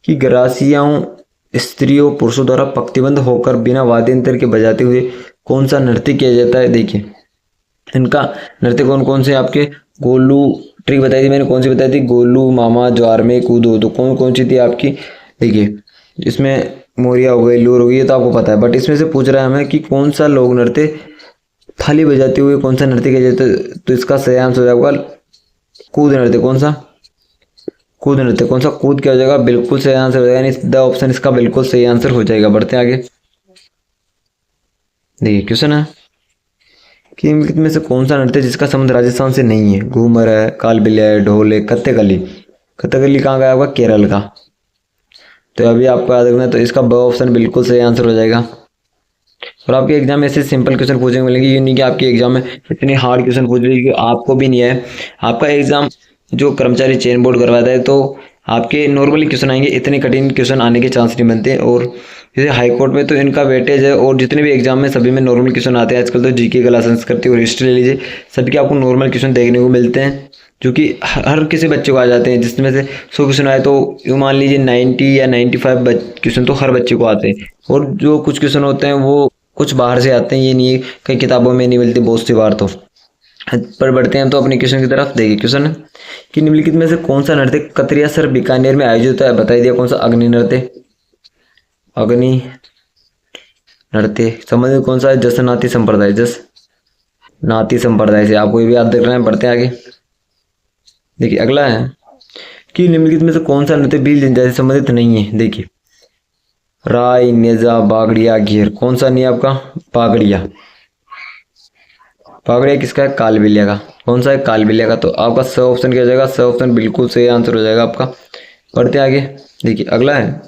कि ग्रासियाओं स्त्रियों पुरुषों द्वारा पंक्तिबद्ध होकर बिना वाद्य यंत्र के बजाते हुए कौन सा नृत्य किया जाता है? देखिए इनका नृत्य कौन कौन से आपके? गोलू, ट्रिक बताई थी मैंने, कौन सी बताई थी? गोलू, मामा, ज्वार में, कूदो। तो कौन कौन सी थी आपकी? देखिए इसमें मोरिया हो गई, लूर हो गई, ये तो आपको पता है। बट इसमें से पूछ रहा है हमें कि कौन सा लोक नृत्य थाली बजाते हुए कौन सा नृत्य किया जाता है? तो इसका सही आंसर हो जाएगा कूद नृत्य। कौन सा? कूद नृत्य। कौन सा? कूद क्या हो जाएगा? बिल्कुल सही आंसर हो जाएगा, यानी द ऑप्शन इसका बिल्कुल सही आंसर हो जाएगा। बढ़ते हैं आगे। देखिए क्वेश्चन है कि निम्नलिखित में से कौन सा नृत्य जिसका संबंध राजस्थान से नहीं है? घूमर है, कालबिलिया है, ढोल है, कथकली। कथकली कहाँ का है आपका? केरल का। तो अभी आपको याद रखना है, तो इसका ब ऑप्शन बिल्कुल सही आंसर हो जाएगा। और आपके एग्जाम में ऐसे सिंपल क्वेश्चन पूछने को मिलेंगे, ये नहीं कि आपके एग्जाम में इतने हार्ड क्वेश्चन पूछ रहे कि आपको भी नहीं है। आपका एग्जाम जो कर्मचारी चयन बोर्ड करवाता है, तो आपके नॉर्मली क्वेश्चन आएंगे, इतने कठिन क्वेश्चन आने के चांस नहीं बनते। और जैसे हाई कोर्ट में तो इनका वेटेज है, और जितने भी एग्जाम में सभी में नॉर्मल क्वेश्चन आते हैं। आजकल तो जीके कला, संस्कृति और हिस्ट्री ले लीजिए, सबके आपको नॉर्मल क्वेश्चन देखने को मिलते हैं, जो कि हर किसी बच्चे को आ जाते हैं। जिसमें से 100 क्वेश्चन आए तो यूँ मान लीजिए 90 या 95 क्वेश्चन तो हर बच्चे को आते हैं। और जो कुछ क्वेश्चन होते हैं वो कुछ बाहर से आते हैं, ये नहीं है कई किताबों में नहीं मिलती बहुत सी बार। तो पर बढ़ते हैं तो अपने क्वेश्चन की तरफ। देखिए क्वेश्चन है कि निम्नलिखित में से कौन सा नृत्य कतरियासर बीकानेर में आयोजित होता है? बताई दिया। कौन सा? अग्नि नृत्य। अग्नि नृत्य संबंधित कौन सा है? जसनाती संप्रदाय। नाती संप्रदाय से, आपको ये भी याद रखना है। बढ़ते हैं आगे। देखिए अगला है कि निम्नलिखित में से कौन सा नृत्य भील जनजाति से संबंधित नहीं है? देखिए राय, नेजा, बागड़िया, घेर। कौन सा नहीं है आपका? बागड़िया। बागड़िया किसका है? कालबेलिया का। कौन सा है? कालबेलिया का। तो आपका स ऑप्शन क्या हो जाएगा? स ऑप्शन बिल्कुल सही आंसर हो जाएगा आपका। बढ़ते हैं आगे। देखिए अगला है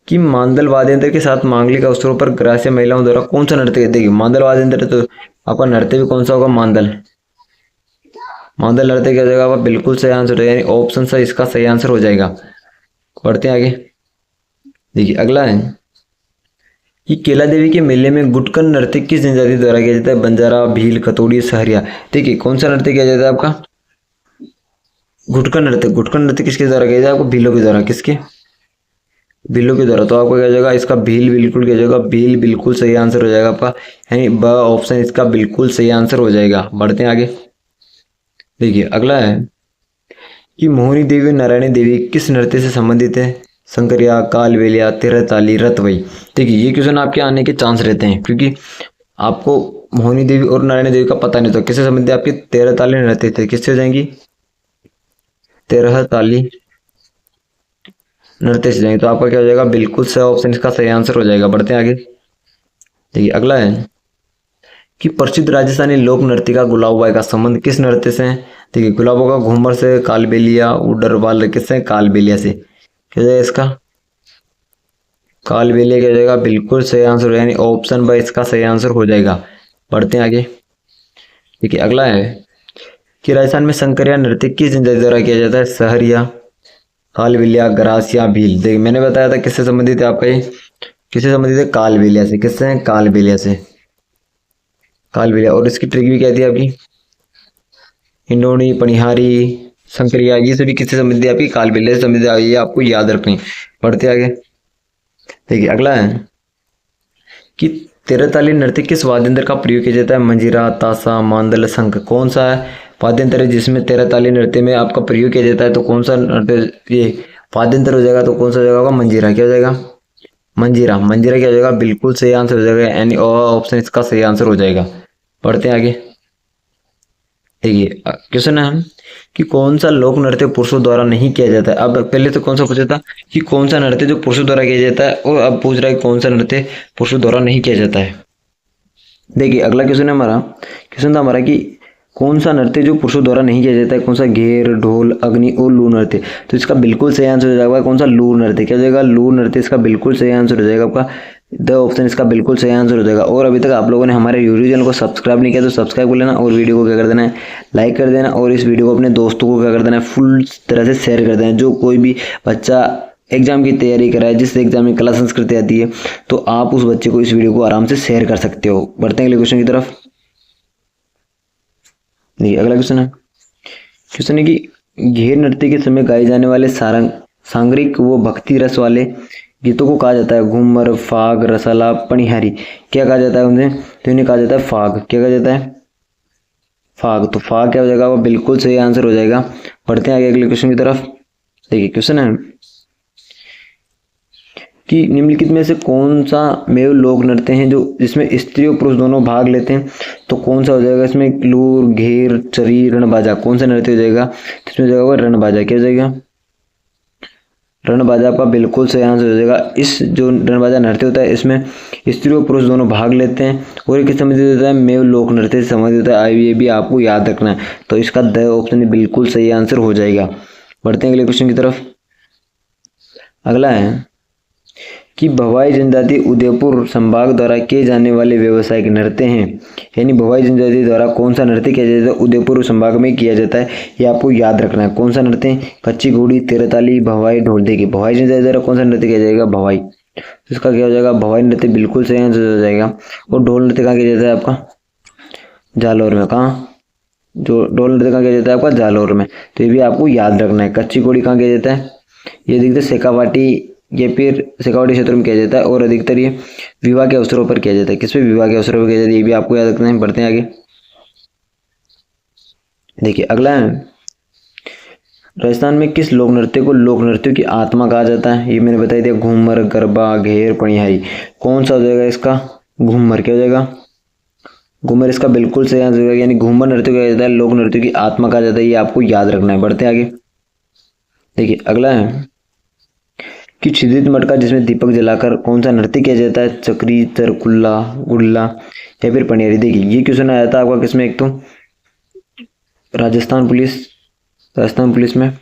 कि मांदल वाद्य यंत्र के साथ मांगलिक अवसरों पर ग्रासीय महिलाओं द्वारा कौन सा नृत्य? देखिए मांदल वाद्य यंत्र, तो आपका नृत्य भी कौन सा होगा? मांदल। मांदल नृत्य क्या हो जाएगा आपका? बिल्कुल सही आंसर हो जाएगा, यानी ऑप्शन सा इसका सही आंसर हो जाएगा। बढ़ते हैं आगे। देखिए अगला है कि केला देवी के मेले में गुटकन नृत्य किस जनजाति द्वारा किया जाता है? बंजारा, भील, खतोड़ी, सहरिया। देखिए कौन सा नृत्य किया जाता है आपका? घुटकन नृत्य। घुटकन नृत्य किसके द्वारा किया जाता है? आपको भीलों के द्वारा। किसके? भीलों के द्वारा। तो आपको क्या हो जाएगा? इसका भील बिल्कुल क्या हो जाएगा? भील बिल्कुल सही आंसर हो जाएगा आपका, यानी ब ऑप्शन इसका बिल्कुल सही आंसर हो जाएगा। बढ़ते हैं आगे। देखिए अगला है कि मोहिनी देवी और नारायणी देवी किस नृत्य से संबंधित है? शंकरिया, कालबेलिया, तिरताली, रतवई। देखिए ये क्वेश्चन आपके आने के चांस रहते हैं, क्योंकि आपको मोहिनी देवी और नारायणी देवी का पता नहीं, तो किससे संबंधित है? आपकी तिरताली नृत्य थे। किससे हो जाएंगी? तिरताली नृत्य से जाएंगे। तो आपका क्या हो जाएगा? बिल्कुल सही ऑप्शन इसका सही आंसर हो जाएगा। बढ़ते हैं आगे। देखिए अगला है कि प्रसिद्ध राजस्थानी लोक नृत्यिका गुलाबबाई का संबंध किस नृत्य से है? देखिए गुलाबों का घूमर से, कालबेलिया, उडरबाल किससे? कालबेलिया से। क्या हो जाएगा इसका? कालबेलिया क्या हो जाएगा? बिल्कुल सही आंसर, यानी ऑप्शन बाई इसका सही आंसर हो जाएगा। बढ़ते हैं आगे। देखिए अगला है कि राजस्थान में शंकरिया नृत्य किस जनजाति द्वारा किया जाता है? सहरिया, कालबेलिया, ग्रासिया, भील। देखिए मैंने बताया था किससे संबंधित है आपका ये? किससे संबंधित है? कालबेलिया से। किससे है? कालबेलिया से। कालबेलिया। और इसकी ट्रिक भी क्या थी आपकी? हिंडोनी, पनिहारी, शंकरिया, ये सभी किससे संबंधित है? आपकी कालबेलिया से संबंधित है, ये आपको याद रखनी। बढ़ते आगे। देखिए अगला है कि तिरताली नृत्य किस वाद्य यंत्र का प्रयोग किया जाता है? मंजीरा, ताशा, मांदल, शंख। कौन सा है वाद्य यंत्र है जिसमें तिरताली नृत्य में आपका प्रयोग किया जाता है? तो कौन सा नृत्य ये वाद्य यंत्र हो जाएगा? तो कौन सा हो जाएगा? मंजीरा। क्या हो जाएगा? मंजीरा। मंजीरा क्या हो जाएगा? बिल्कुल सही आंसर हो जाएगा, यानी ऑप्शन इसका सही आंसर हो जाएगा। बढ़ते हैं आगे। देखिए क्वेश्चन है कि कौन सा लोक नृत्य पुरुषों द्वारा नहीं किया जाता है? अब पहले तो कौन सा पूछा था कि कौन सा नृत्य जो पुरुषों द्वारा किया जाता है, और अब पूछ रहा है कौन सा नृत्य पुरुषों द्वारा नहीं किया जाता है। देखिए अगला क्वेश्चन है हमारा, क्वेश्चन था हमारा कि कौन सा नृत्य जो पुरुषों द्वारा नहीं किया जाता है? कौन सा? घेर, ढोल, अग्नि और लू नृत्य। तो इसका बिल्कुल सही आंसर हो जाएगा कौन सा? लू नृत्य। क्या हो जाएगा? लू नृत्य इसका बिल्कुल सही आंसर हो जाएगा आपका। द ऑप्शन इसका बिल्कुल सही आंसर हो जाएगा। और अभी तक आप लोगों ने हमारे यूट्यूब चैनल को सब्सक्राइब नहीं किया तो सब्सक्राइब कर लेना, और वीडियो को क्या कर देना है? लाइक कर देना, और इस वीडियो को अपने दोस्तों को क्या कर देना है? फुल तरह से शेयर कर देना। जो कोई भी बच्चा एग्जाम की तैयारी कर रहा है, जिस एग्जाम में कला संस्कृति आती है, तो आप उस बच्चे को इस वीडियो को आराम से शेयर कर सकते हो। बढ़ते हैं अगले क्वेश्चन की तरफ। देखिए अगला क्वेश्चन है, क्वेश्चन है कि घेर नृत्य के समय गाए जाने वाले सारंग सांगरिक व भक्ति रस वाले गीतों को कहा जाता है? घूमर, फाग, रसाला, पनिहारी। क्या कहा जाता है उन्हें? तो इन्हें कहा जाता है फाग। क्या कहा जाता है? फाग। तो फाग क्या हो जाएगा? वो बिल्कुल सही आंसर हो जाएगा। बढ़ते हैं आगे अगले क्वेश्चन की तरफ। देखिए क्वेश्चन है कि निम्नलिखित में से कौन सा मेव लोक नृत्य है जो जिसमें स्त्री और पुरुष दोनों भाग लेते हैं? तो कौन सा हो जाएगा इसमें? लूर, घेर, चरी, रणबाजा। कौन सा नृत्य हो जाएगा? इसमें हो जाएगा रणबाजा। क्या हो जाएगा? रणबाजा का बिल्कुल सही आंसर हो जाएगा। इस जो रणबाजा नृत्य होता है इसमें स्त्री और पुरुष दोनों भाग लेते हैं, और ये किस संबंधित होता है? मेव लोक नृत्य से संबंधित होता है। ये भी आपको याद रखना है। तो इसका द ऑप्शन बिल्कुल सही आंसर हो जाएगा। बढ़ते हैं अगले क्वेश्चन की तरफ। अगला है कि भवाई जनजाति उदयपुर संभाग द्वारा किए जाने वाले व्यावसायिक नृत्य हैं, यानी भवाई जनजाति द्वारा कौन सा नृत्य किया जाता है? उदयपुर संभाग में किया जाता है, ये आपको याद रखना है। कौन सा नृत्य? कच्ची घोड़ी, तिरताली, भवाई, ढोल। देखिए भवाई जनजाति द्वारा कौन सा नृत्य किया जाएगा? भवाई। तो इसका क्या हो जाएगा? भवाई नृत्य बिल्कुल सही आंसर हो जाएगा। और ढोल नृत्य कहाँ किया जाता है आपका? जालौर में। कहाँ? जो ढोल नृत्य कहाँ किया जाता है आपका? जालौर में। तो ये भी आपको याद रखना है। कच्ची घोड़ी कहाँ किया जाता है? ये अधिकतर शेखावाटी या फिर शेखावाटी क्षेत्र में किया जाता है, और अधिकतर ये विवाह के अवसरों पर किया जाता है। किस पे? विवाह के अवसरों पर किया जाता है, ये भी आपको याद रखना है। बढ़ते हैं आगे। देखिए अगला है, राजस्थान में किस लोक नृत्य को लोक नृत्यों की आत्मा कहा जाता है? ये मैंने बता दिया। घूमर, गरबा, घेर, पनिहारी। कौन सा हो जाएगा इसका? घूमर। क्या हो जाएगा? घूमर इसका बिल्कुल सही आंसर होगा, यानी घूमर नृत्य कहा जाता है, लोक नृत्य की आत्मा कहा जाता है, ये आपको याद रखना है। बढ़ते हैं आगे। देखिए अगला है कि छिद्रित मटका जिसमें दीपक जलाकर कौन सा नृत्य किया जाता है, चक्री, चरकुल्ला, गुल्ला या फिर पनियारी। देखिए ये क्वेश्चन आया था आपका किसमें, एक तो राजस्थान पुलिस में,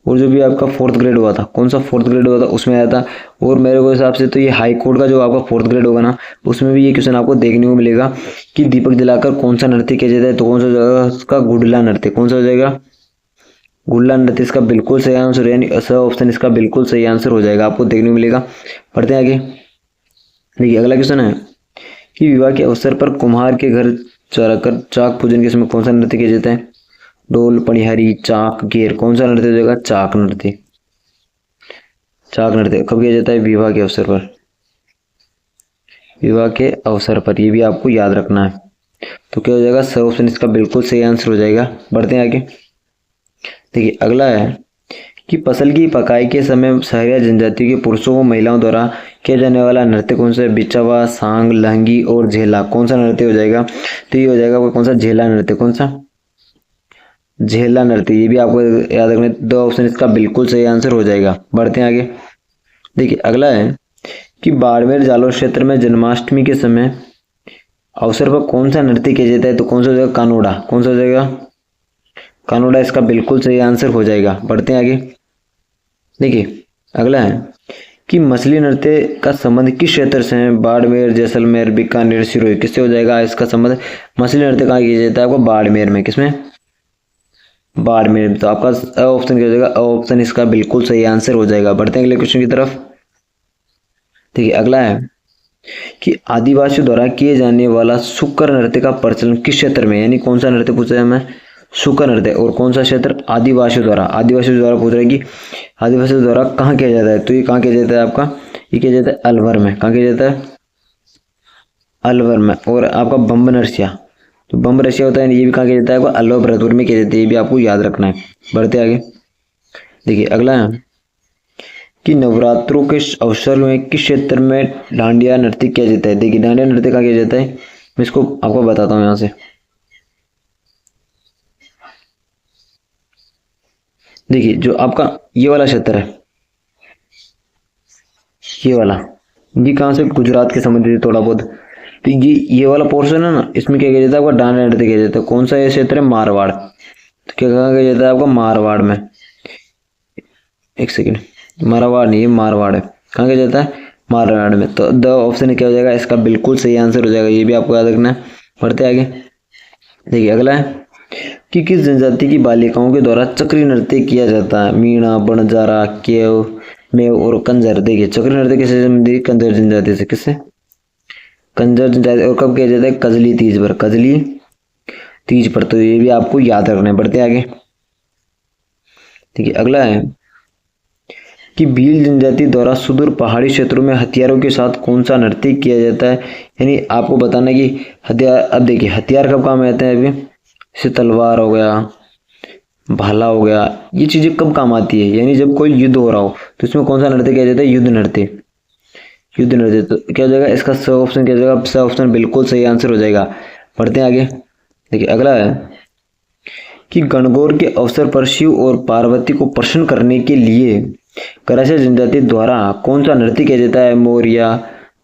और जो भी आपका फोर्थ ग्रेड हुआ था, कौन सा फोर्थ ग्रेड हुआ था उसमें आया था। और मेरे को हिसाब से तो ये हाई कोर्ट का जो आपका फोर्थ ग्रेड होगा ना, उसमें भी ये क्वेश्चन आपको देखने को मिलेगा कि दीपक जलाकर कौन सा नृत्य किया जाता है, तो कौन सा हो जाएगा उसका गुडला नृत्य। कौन सा हो जाएगा, गुडला नृत्य इसका बिल्कुल सही आंसर, यानी स ऑप्शन इसका बिल्कुल सही आंसर हो जाएगा, आपको देखने को मिलेगा। पढ़ते हैं आगे। देखिए अगला क्वेश्चन है कि विवाह के अवसर पर कुम्हार के घर चढ़कर चाक पूजन के समय कौन सा नृत्य किया जाता है, ढोल, पनिहारी, चाक, घेर। कौन सा नृत्य हो जाएगा, चाक नृत्य। चाक नृत्य कब किया जाता है, विवाह के अवसर पर, विवाह के अवसर पर, ये भी आपको याद रखना है। तो क्या हो जाएगा, स ऑप्शन इसका बिल्कुल सही आंसर हो जाएगा। बढ़ते हैं आगे। देखिए अगला है कि फसल की पकाई के समय सहरिया जनजाति के पुरुषों व महिलाओं द्वारा किया जाने वाला नृत्य कौन सा है, बिचवा, सांग, लहंगी और झेला। कौन सा नृत्य हो जाएगा, तो ये हो जाएगा कौन सा, झेला नृत्य। कौन सा, झेला नृत्य। ये भी आपको याद रखना है, दो ऑप्शन इसका बिल्कुल सही आंसर हो जाएगा। बढ़ते हैं आगे। देखिए अगला है कि बाड़मेर जालोर क्षेत्र में जन्माष्टमी के समय अवसर पर कौन सा नृत्य किया जाता है, तो कौन सा हो जाएगा, कानोड़ा। कौन सा हो जाएगा, कानोड़ा इसका बिल्कुल सही आंसर हो जाएगा। बढ़ते हैं आगे। देखिए अगला है कि मछली नृत्य का संबंध किस क्षेत्र से है, बाड़मेर, जैसलमेर, बीकानेर, सिरोही। किससे हो जाएगा इसका संबंध, मछली नृत्य कहाँ किया जाता है आपको, बाड़मेर में। किसमें, बाड़मेर। तो आपका ऑप्शन क्या हो जाएगा, ऑप्शन इसका बिल्कुल सही आंसर हो जाएगा। बढ़ते हैं अगले क्वेश्चन की तरफ। देखिए अगला है कि आदिवासियों द्वारा किए जाने वाला शुकर नृत्य का प्रचलन किस क्षेत्र में, यानी कौन सा नृत्य पूछा है हमें, शुकर नृत्य, और कौन सा क्षेत्र, आदिवासियों द्वारा। आदिवासियों द्वारा पूछ रहे हैं कि आदिवासियों द्वारा कहाँ किया जाता है, तो ये कहाँ किया जाता है आपका, ये किया जाता है अलवर में। कहाँ किया जाता है, अलवर में। और आपका बम्ब नरसिया, तो बम्ब रसिया होता है, ये भी कहाँ किया जाता है आपको, अलवर भरतपुर में किया जाता है, ये भी आपको याद रखना है। बढ़ते आगे। देखिए अगला है कि नवरात्रों के अवसर में किस क्षेत्र में डांडिया नृत्य किया जाता है। देखिए डांडिया नृत्य कहाँ किया जाता है, मैं इसको आपको बताता हूँ यहाँ से। देखिए जो आपका ये वाला क्षेत्र है, ये वाला, ये कहाँ से, गुजरात के संबंधित है थोड़ा बहुत। तो ये वाला पोर्शन है ना, इसमें क्या किया जाता है आपका, डांडिया नृत्य किया जाता है। कौन सा ये क्षेत्र है, मारवाड़। तो क्या कहा किया जाता है आपका, मारवाड़ में। एक सेकेंड, मारवाड़ नहीं, ये मारवाड़ है। कहाँ किया जाता है, मारवाड़ में। तो द ऑप्शन क्या हो जाएगा, इसका बिल्कुल सही आंसर हो जाएगा, ये भी आपको याद रखना है। बढ़ते आगे। देखिए अगला है कि किस जनजाति की बालिकाओं के द्वारा चक्री नृत्य किया जाता है, मीणा, बणजारा, केव, मेव और कंजर। देखिए चक्री नृत्य किससे संबंधित, कंजर जनजाति से। किससे, कंजर जनजाति। और कब किया जाता है, कजली तीज पर, कजली तीज पर। तो ये भी आपको याद रखना है। बढ़ते आगे। देखिए अगला है कि भील जनजाति द्वारा सुदूर पहाड़ी क्षेत्रों में हथियारों के साथ कौन सा नृत्य किया जाता है, यानी आपको बताना कि हथियार। अब देखिए हथियार कब काम आते हैं, अभी जैसे तलवार हो गया, भाला हो गया, ये चीजें कब काम आती है, यानी जब कोई युद्ध हो रहा हो तो इसमें कौन सा नृत्य किया जाता है, युद्ध नृत्य। युद्ध नृत्य। तो क्या हो जाएगा इसका स ऑप्शन, क्या हो जाएगा, स ऑप्शन बिल्कुल सही आंसर हो जाएगा। बढ़ते हैं आगे। देखिए अगला है कि गणगौर के अवसर पर शिव और पार्वती को प्रसन्न करने के लिए करासी जनजाति द्वारा कौन सा नृत्य किया जाता है, मोरिया,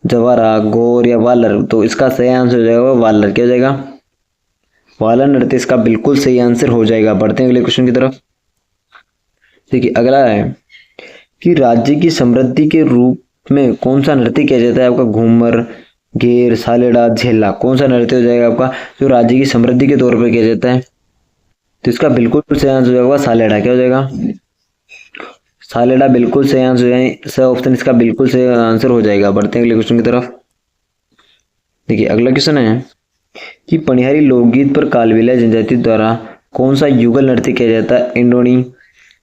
जवारा, गौर या वालर। तो इसका सही आंसर हो जाएगा वालर। क्या हो जाएगा, वालर नृत्य इसका बिल्कुल सही आंसर हो जाएगा। बढ़ते हैं अगले क्वेश्चन की तरफ। देखिए अगला है कि राज्य की समृद्धि के रूप में कौन सा नृत्य किया जाता है आपका, घूमर, घेर, सालेड़ा, झेला। कौन सा नृत्य हो जाएगा आपका जो राज्य की समृद्धि के तौर पर किया जाता है, तो इसका बिल्कुल सही आंसर हो जाएगा सालेड़ा। क्या हो जाएगा, सालेड़ा बिल्कुल सही आंसर हो जाए, स ऑप्शन इसका बिल्कुल सही आंसर हो जाएगा। बढ़ते हैं अगले क्वेश्चन की तरफ। देखिए अगला क्वेश्चन है कि पनिहारी लोकगीत पर कालबेलिया जनजाति द्वारा कौन सा युगल नृत्य किया जाता है, इंडोनी,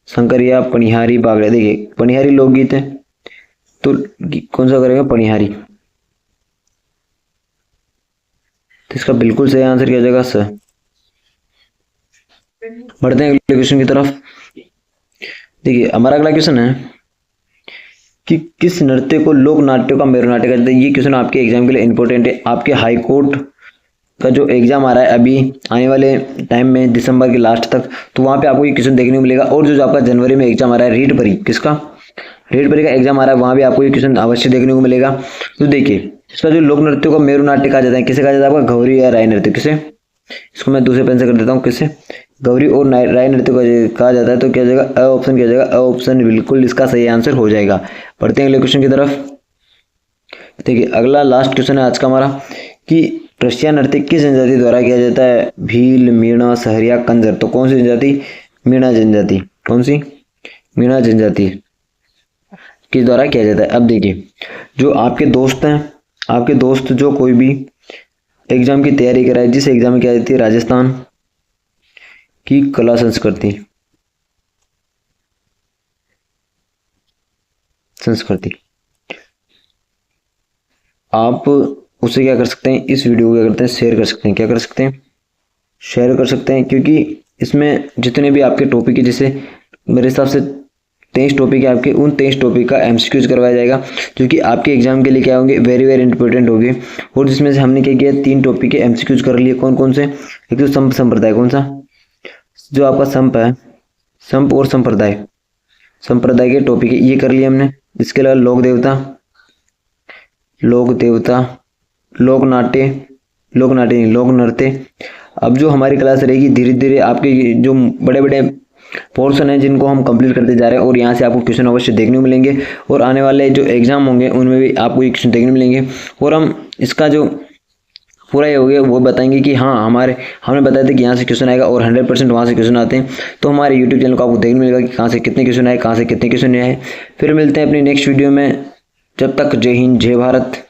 शंकरिया, पनिहारी, बागड़ा। देखिए पनिहारी लोकगीत है तो कौन सा करेगा, पनिहारी। तो इसका बिल्कुल सही आंसर क्या हो जाएगा, स। बढ़ते हैं अगले क्वेश्चन की तरफ। देखिए हमारा अगला क्वेश्चन है कि किस नृत्य को लोक नाट्यों का मेरू नाट्य कहते हैं। ये क्वेश्चन आपके एग्जाम के लिए इंपॉर्टेंट है। आपके हाई कोर्ट का जो एग्जाम आ रहा है अभी आने वाले टाइम में, दिसंबर के लास्ट तक, तो वहां पे आपको ये क्वेश्चन देखने को मिलेगा। और जो आपका जनवरी में एग्जाम आ रहा है रीट परी, किसका, रेड का एग्जाम आ रहा है, वहाँ भी आपको ये क्वेश्चन अवश्य देखने को मिलेगा। तो देखिए, इसका जो लोक नृत्य को मेरु नाट्य कहा जाता है, किसे कहा जाता है आपका, गौरी या राय नृत्य, किसे, इसको मैं दूसरे पेन से कर देता हूँ, किसे, गौरी और राय नृत्य को कहा जाता है। तो क्या जाएगा, अ ऑप्शन क्या जाएगा, अ ऑप्शन बिल्कुल इसका सही आंसर हो जाएगा। पढ़ते हैं अगले क्वेश्चन की तरफ। देखिए अगला लास्ट क्वेश्चन है आज का हमारा कि प्रशिया नृत्य किस जनजाति द्वारा किया जाता है, भील, मीणा, सहरिया, कंजर। तो कौन सी जनजाति, मीणा जनजाति, कौन सी, मीणा जनजाति किस द्वारा किया जाता है। अब देखिए, जो आपके दोस्त हैं, आपके दोस्त जो कोई भी एग्जाम की तैयारी कर रहा है, जिस एग्जाम में क्या जाती है, राजस्थान की कला संस्कृति, आप उसे क्या कर सकते हैं, इस वीडियो को क्या करते हैं, शेयर कर सकते हैं, क्या कर सकते हैं, शेयर कर सकते हैं, क्योंकि इसमें जितने भी आपके टॉपिक है, जैसे मेरे हिसाब से 23 टॉपिक है आपके, उन 23 टॉपिक का एमसीक्यूज करवाया जाएगा, जो कि आपके एग्जाम के लिए क्या होंगे, वेरी वेरी इंपॉर्टेंट होंगे। और जिसमें से हमने क्या किया, 3 टॉपिक के एमसीक्यूज कर लिए, कौन कौन से, एक तो संप संप्रदाय, कौन सा, जो आपका संप है, संप और संप्रदाय, संप्रदाय के टॉपिक ये कर लिए हमने। इसके अलावा लोक देवता, लोक देवता, लोक नाट्य, लोक नाट्य नहीं, लोक नृत्य। अब जो हमारी क्लास रहेगी, धीरे धीरे आपके जो बड़े बड़े पोर्शन है जिनको हम कंप्लीट करते जा रहे हैं, और यहाँ से आपको क्वेश्चन अवश्य देखने को मिलेंगे, और आने वाले जो एग्जाम होंगे उनमें भी आपको ये क्वेश्चन देखने को मिलेंगे। और हम इसका जो पूरा ये हो गया वो बताएंगे कि हाँ हमने बताया था कि यहाँ से क्वेश्चन आएगा, और 100% वहाँ से क्वेश्चन आते हैं। तो हमारे यूट्यूब चैनल को आपको देखने मिलेगा कि कहाँ से कितने क्वेश्चन आए, कहाँ से कितने क्वेश्चन आए। फिर मिलते हैं अपनी नेक्स्ट वीडियो में, जब तक जय हिंद, जय भारत।